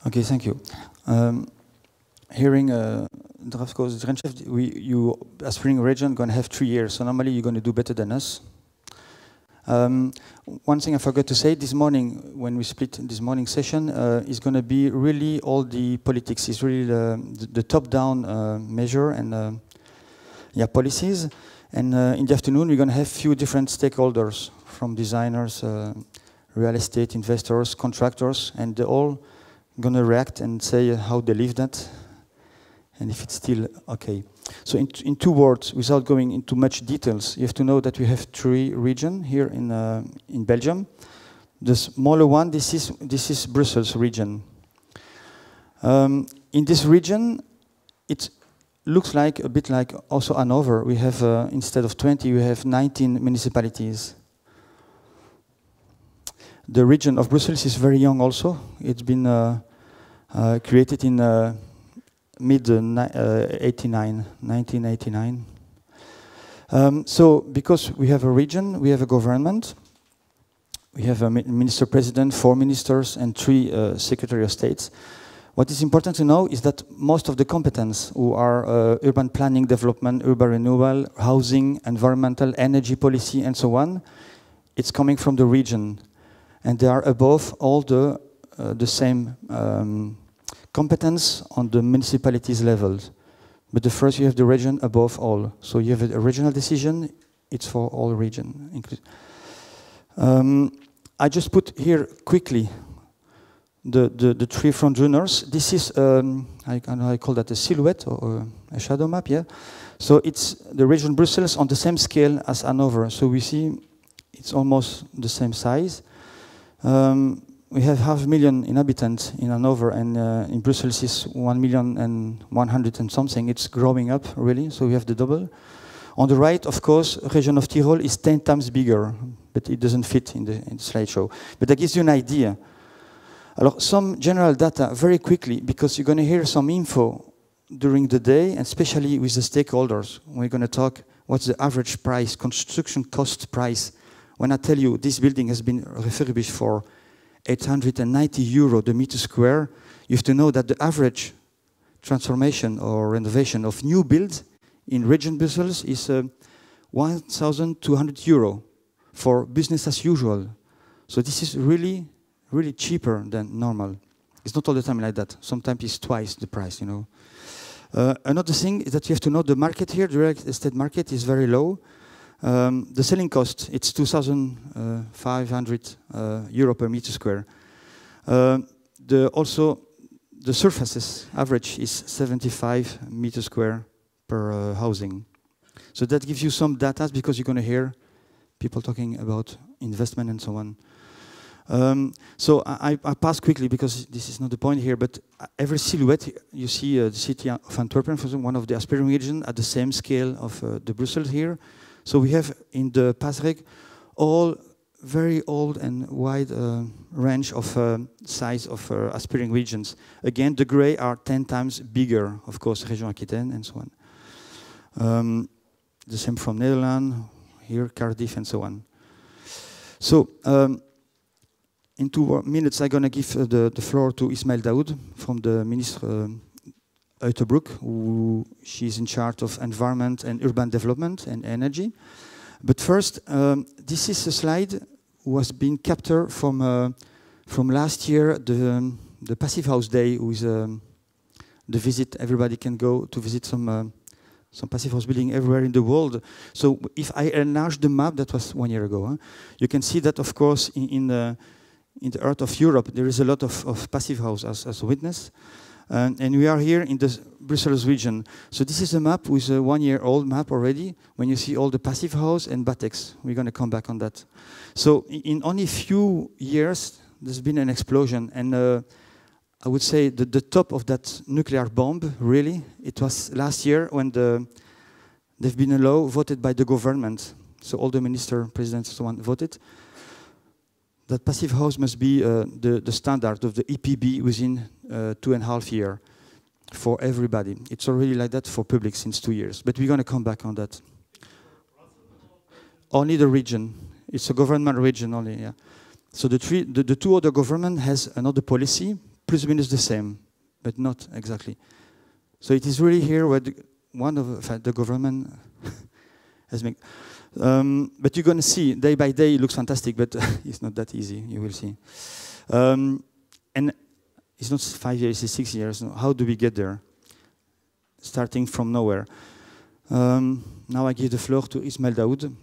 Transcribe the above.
Okay, thank you. Hearing Drafco's Drenchef, you aspiring region going to have 3 years, so normally you're going to do better than us. One thing I forgot to say this morning, when we split this morning session, is going to be really all the politics. It's really the top-down measure and policies. And in the afternoon, we're going to have few different stakeholders, from designers, real estate investors, contractors, and they're all going to react and say how they live that, and if it's still okay. So in 2 words, without going into much details, you have to know that we have 3 regions here in Belgium. The smaller one, this is Brussels region. In this region, it looks like a bit like also Hanover. We have instead of 20, we have 19 municipalities. The region of Brussels is very young also. It's been created in mid-1989. So because we have a region, we have a government, we have a minister-president, 4 ministers, and 3 secretary of states. What is important to know is that most of the competence who are urban planning, development, urban renewal, housing, environmental, energy policy, and so on, it's coming from the region. And they are above all the same competence on the municipalities level. But the first you have the region above all. So you have a regional decision, it's for all region. I just put here quickly the 3 front runners. This is, I call that a silhouette or a shadow map, yeah. So it's the region Brussels on the same scale as Hanover. So we see it's almost the same size. We have 500,000 inhabitants in Hanover, and in Brussels is 1,100,000 and something. It's growing up really, so we have the double. On the right, of course, region of Tyrol is 10 times bigger, but it doesn't fit in the slideshow. But that gives you an idea. Alors, some general data very quickly, because you're going to hear some info during the day, and especially with the stakeholders. We're going to talk what's the average price, construction cost price. When I tell you this building has been refurbished for 890 euro the meter square, you have to know that the average transformation or renovation of new builds in region Brussels is 1,200 euro for business as usual. So this is really, really cheaper than normal. It's not all the time like that. Sometimes it's twice the price, you know. Another thing is that you have to know the market here, the real estate market is very low. The selling cost, it's 2,500 euro per meter square. Also, the surfaces average is 75 meters square per housing. So that gives you some data, because you're going to hear people talking about investment and so on. So I pass quickly, because this is not the point here, but every silhouette, you see the city of Antwerp, for example, one of the aspiring regions at the same scale of the Brussels here. So we have in the PassREG all very old and wide range of size of aspiring regions. Again, the gray are 10 times bigger, of course, Région Aquitaine and so on. The same from Netherlands, here Cardiff and so on. So in 2 minutes, I'm going to give the floor to Ismaël Daoud from the Minister Uytebroek, who she's in charge of environment and urban development and energy. But first, this is a slide was being captured from last year, the Passive House Day, with the visit. Everybody can go to visit some passive house building everywhere in the world. So if I enlarge the map, that was 1 year ago, you can see that, of course, in the earth of Europe, there is a lot of passive house as a witness. And we are here in the Brussels region. So this is a map with a 1-year-old map already, when you see all the passive house and Batex. We're going to come back on that. So in only a few years, there's been an explosion. And I would say the top of that nuclear bomb, really, it was last year when they've been a law voted by the government. So all the minister, presidents, and so on voted that passive house must be the standard of the EPB within 2.5 years for everybody. It's already like that for public since 2 years, but we're going to come back on that. Only the region. It's a government region only, yeah. So the 2 other government has another policy, plus or minus the same, but not exactly. So it is really here where one of the government has made. But you're going to see, day by day, it looks fantastic, but it's not that easy, you will see. And it's not 5 years, it's 6 years. How do we get there? Starting from nowhere. Now I give the floor to Ismail Daoud